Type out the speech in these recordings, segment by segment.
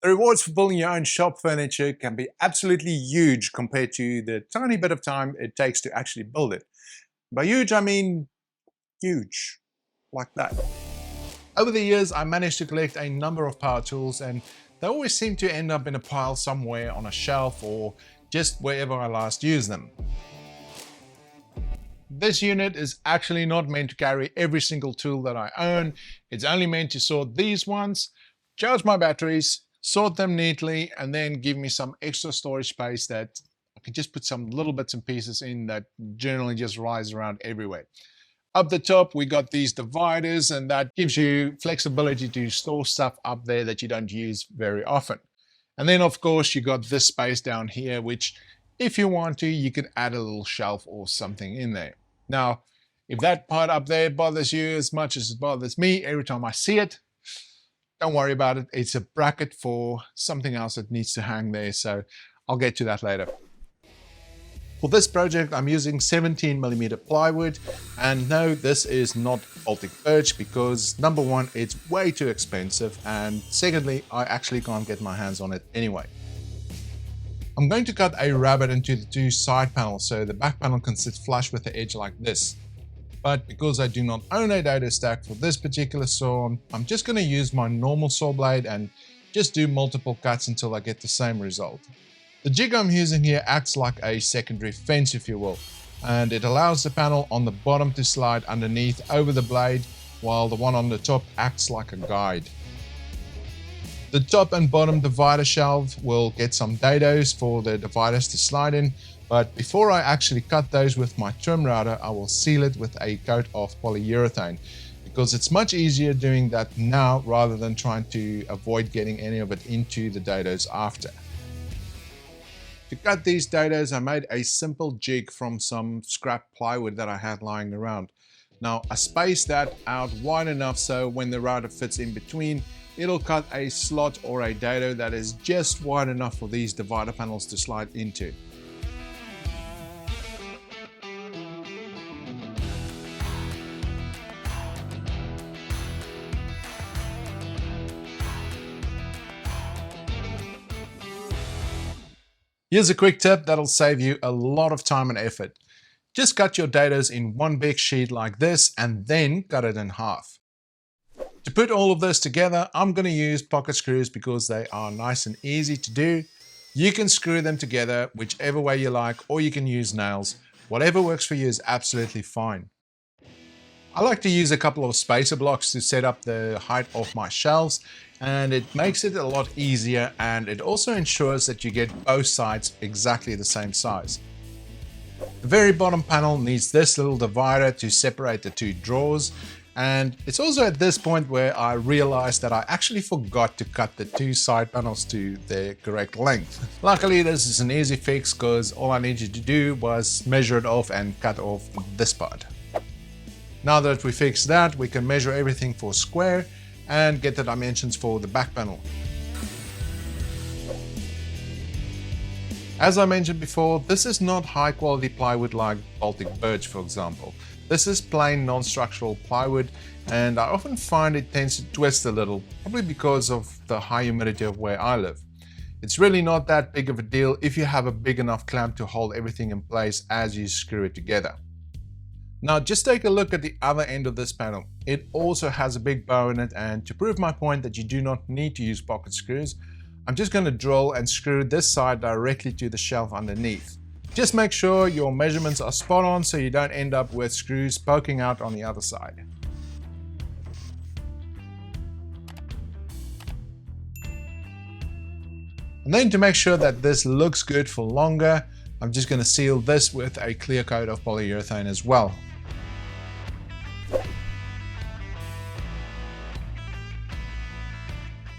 The rewards for building your own shop furniture can be absolutely huge compared to the tiny bit of time it takes to actually build it. By huge, I mean huge, like that. Over the years, I managed to collect a number of power tools, and they always seem to end up in a pile somewhere on a shelf or just wherever I last used them. This unit is actually not meant to carry every single tool that I own. It's only meant to sort these ones, charge my batteries, sort them neatly, and then give me some extra storage space that I can just put some little bits and pieces in that generally just rise around everywhere. Up the top, we got these dividers, and that gives you flexibility to store stuff up there that you don't use very often. And then of course you got this space down here, which if you want to, you can add a little shelf or something in there. Now, if that part up there bothers you as much as it bothers me every time I see it, don't worry about it. It's a bracket for something else that needs to hang there, so I'll get to that later. For this project, I'm using 17mm plywood, and no, this is not Baltic birch because number one, it's way too expensive, and secondly, I actually can't get my hands on it anyway. I'm going to cut a rabbet into the two side panels so the back panel can sit flush with the edge like this. But because I do not own a dado stack for this particular saw, I'm just going to use my normal saw blade and just do multiple cuts until I get the same result. The jig I'm using here acts like a secondary fence, if you will, and it allows the panel on the bottom to slide underneath over the blade, while the one on the top acts like a guide. The top and bottom divider shelf will get some dados for the dividers to slide in, but before I actually cut those with my trim router, I will seal it with a coat of polyurethane, because it's much easier doing that now rather than trying to avoid getting any of it into the dados after. To cut these dados, I made a simple jig from some scrap plywood that I had lying around. Now, I spaced that out wide enough so when the router fits in between, it'll cut a slot or a dado that is just wide enough for these divider panels to slide into. Here's a quick tip that'll save you a lot of time and effort. Just cut your dados in one big sheet like this and then cut it in half. To put all of this together, I'm going to use pocket screws because they are nice and easy to do. You can screw them together whichever way you like, or you can use nails. Whatever works for you is absolutely fine. I like to use a couple of spacer blocks to set up the height of my shelves, and it makes it a lot easier, and it also ensures that you get both sides exactly the same size. The very bottom panel needs this little divider to separate the two drawers, and it's also at this point where I realized that I actually forgot to cut the two side panels to their correct length. Luckily, this is an easy fix because all I needed to do was measure it off and cut off this part. Now that we fixed that, we can measure everything for square and get the dimensions for the back panel. As I mentioned before, this is not high quality plywood like Baltic birch, for example. This is plain non-structural plywood, and I often find it tends to twist a little, probably because of the high humidity of where I live. It's really not that big of a deal if you have a big enough clamp to hold everything in place as you screw it together. Now just take a look at the other end of this panel. It also has a big bow in it, and to prove my point that you do not need to use pocket screws, I'm just going to drill and screw this side directly to the shelf underneath. Just make sure your measurements are spot on so you don't end up with screws poking out on the other side. And then to make sure that this looks good for longer, I'm just going to seal this with a clear coat of polyurethane as well.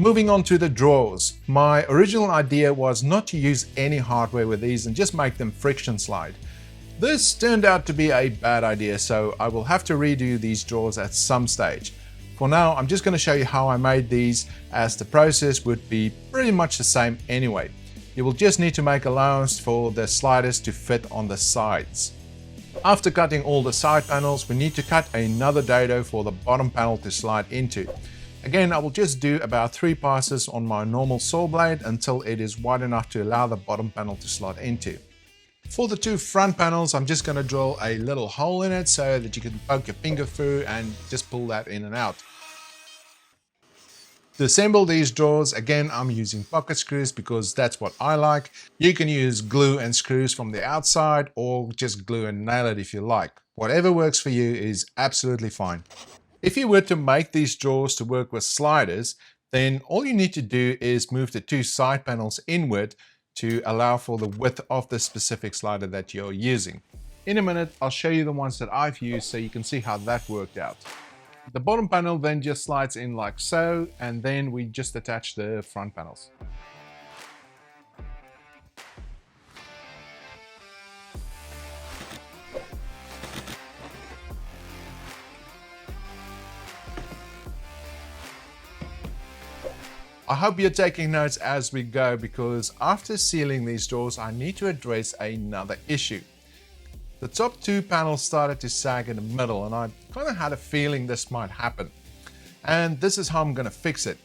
Moving on to the drawers. My original idea was not to use any hardware with these and just make them friction slide. This turned out to be a bad idea, so I will have to redo these drawers at some stage. For now, I'm just going to show you how I made these, as the process would be pretty much the same anyway. You will just need to make allowance for the sliders to fit on the sides. After cutting all the side panels, we need to cut another dado for the bottom panel to slide into. Again, I will just do about 3 passes on my normal saw blade until it is wide enough to allow the bottom panel to slot into. For the 2 front panels, I'm just going to drill a little hole in it so that you can poke your finger through and just pull that in and out. To assemble these drawers, again, I'm using pocket screws because that's what I like. You can use glue and screws from the outside or just glue and nail it if you like. Whatever works for you is absolutely fine. If you were to make these drawers to work with sliders, then all you need to do is move the 2 side panels inward to allow for the width of the specific slider that you're using. In a minute, I'll show you the ones that I've used so you can see how that worked out. The bottom panel then just slides in like so, and then we just attach the front panels. I hope you're taking notes as we go, because after sealing these drawers, I need to address another issue. The top 2 panels started to sag in the middle, and I kind of had a feeling this might happen. And this is how I'm going to fix it.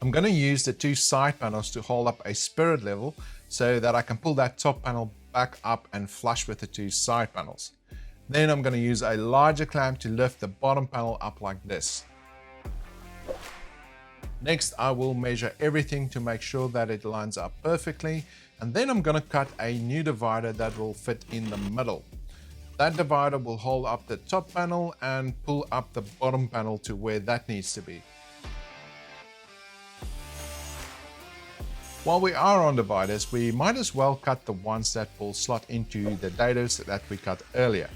I'm going to use the 2 side panels to hold up a spirit level so that I can pull that top panel back up and flush with the 2 side panels. Then I'm going to use a larger clamp to lift the bottom panel up like this. Next, I will measure everything to make sure that it lines up perfectly, and then I'm going to cut a new divider that will fit in the middle. That divider will hold up the top panel and pull up the bottom panel to where that needs to be. While we are on dividers, we might as well cut the ones that will slot into the dados that we cut earlier.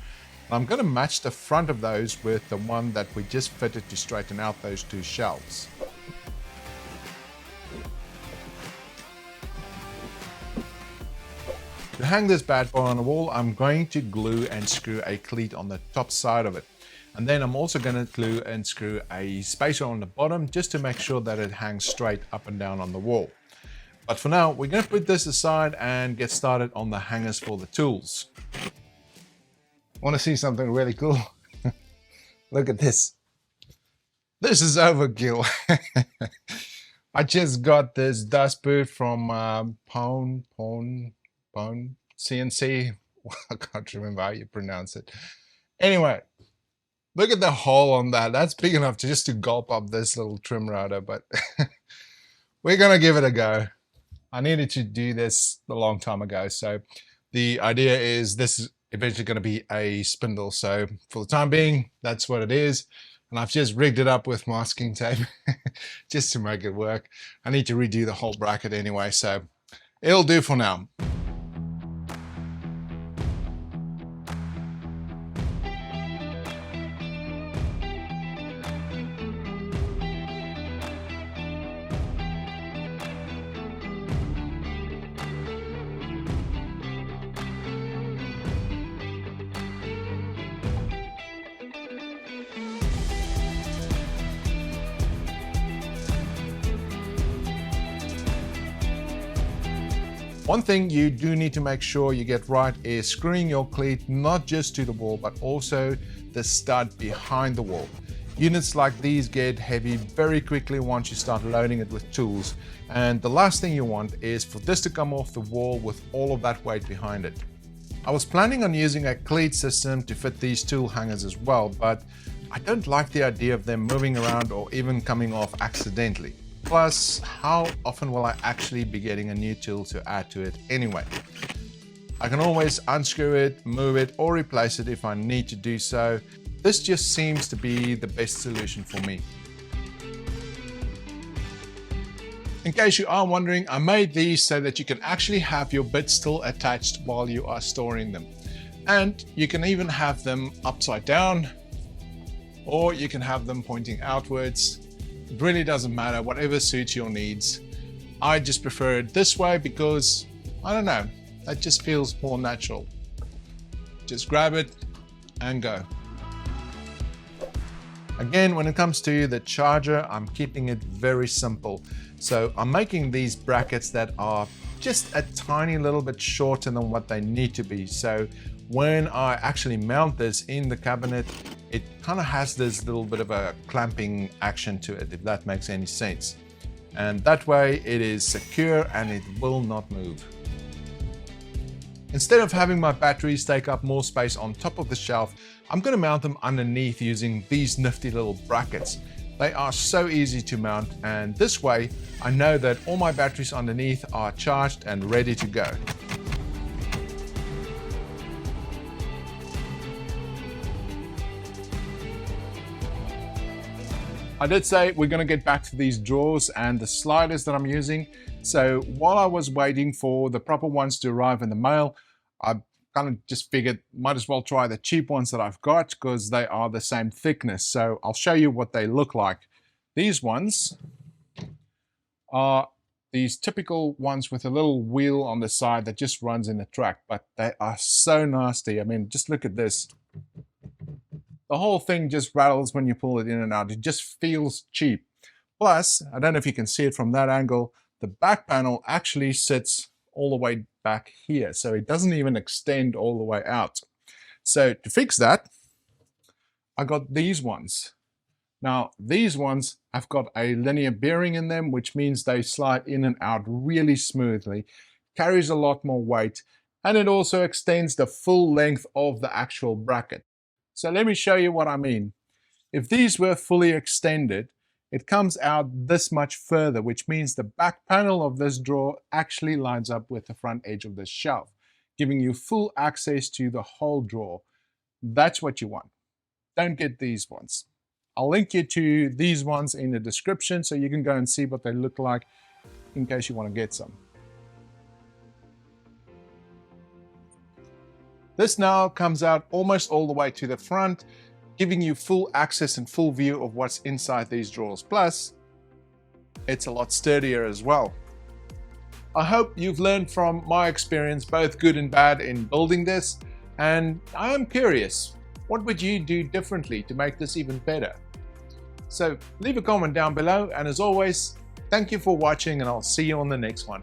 I'm going to match the front of those with the one that we just fitted to straighten out those 2 shelves. To hang this bad boy on the wall, I'm going to glue and screw a cleat on the top side of it. And then I'm also going to glue and screw a spacer on the bottom just to make sure that it hangs straight up and down on the wall. But for now, we're going to put this aside and get started on the hangers for the tools. Want to see something really cool? Look at this. This is overkill. I just got this dust boot from Pone CNC. I can't remember how you pronounce it. Anyway, look at the hole on that. That's big enough to just to gulp up this little trim router, but we're gonna give it a go. I needed to do this a long time ago, so the idea is this is eventually going to be a spindle. So for the time being, that's what it is. And I've just rigged it up with masking tape just to make it work. I need to redo the whole bracket anyway, so it'll do for now. One thing you do need to make sure you get right is screwing your cleat not just to the wall, but also the stud behind the wall. Units like these get heavy very quickly once you start loading it with tools. And the last thing you want is for this to come off the wall with all of that weight behind it. I was planning on using a cleat system to fit these tool hangers as well, but I don't like the idea of them moving around or even coming off accidentally. Plus, how often will I actually be getting a new tool to add to it anyway? I can always unscrew it, move it, or replace it if I need to do so. This just seems to be the best solution for me. In case you are wondering, I made these so that you can actually have your bits still attached while you are storing them. And you can even have them upside down, or you can have them pointing outwards. It really doesn't matter, whatever suits your needs. I just prefer it this way because, I don't know, that just feels more natural. Just grab it and go. Again, when it comes to the charger, I'm keeping it very simple. So I'm making these brackets that are just a tiny little bit shorter than what they need to be. So when I actually mount this in the cabinet, it kind of has this little bit of a clamping action to it, if that makes any sense. And that way it is secure and it will not move. Instead of having my batteries take up more space on top of the shelf, I'm going to mount them underneath using these nifty little brackets. They are so easy to mount, and this way I know that all my batteries underneath are charged and ready to go. I did say we're going to get back to these drawers and the sliders that I'm using. So while I was waiting for the proper ones to arrive in the mail, I kind of just figured might as well try the cheap ones that I've got because they are the same thickness. So I'll show you what they look like. These ones are these typical ones with a little wheel on the side that just runs in the track, but they are so nasty. I mean, just look at this. The whole thing just rattles when you pull it in and out. It just feels cheap. Plus, I don't know if you can see it from that angle, the back panel actually sits all the way back here. So it doesn't even extend all the way out. So to fix that, I got these ones. Now, these ones have got a linear bearing in them, which means they slide in and out really smoothly, carries a lot more weight, and it also extends the full length of the actual bracket. So let me show you what I mean. If these were fully extended, it comes out this much further, which means the back panel of this drawer actually lines up with the front edge of this shelf, giving you full access to the whole drawer. That's what you want. Don't get these ones. I'll link you to these ones in the description so you can go and see what they look like in case you want to get some. This now comes out almost all the way to the front, giving you full access and full view of what's inside these drawers. Plus, it's a lot sturdier as well. I hope you've learned from my experience, both good and bad, in building this, and I am curious, what would you do differently to make this even better? So leave a comment down below, and as always, thank you for watching, and I'll see you on the next one.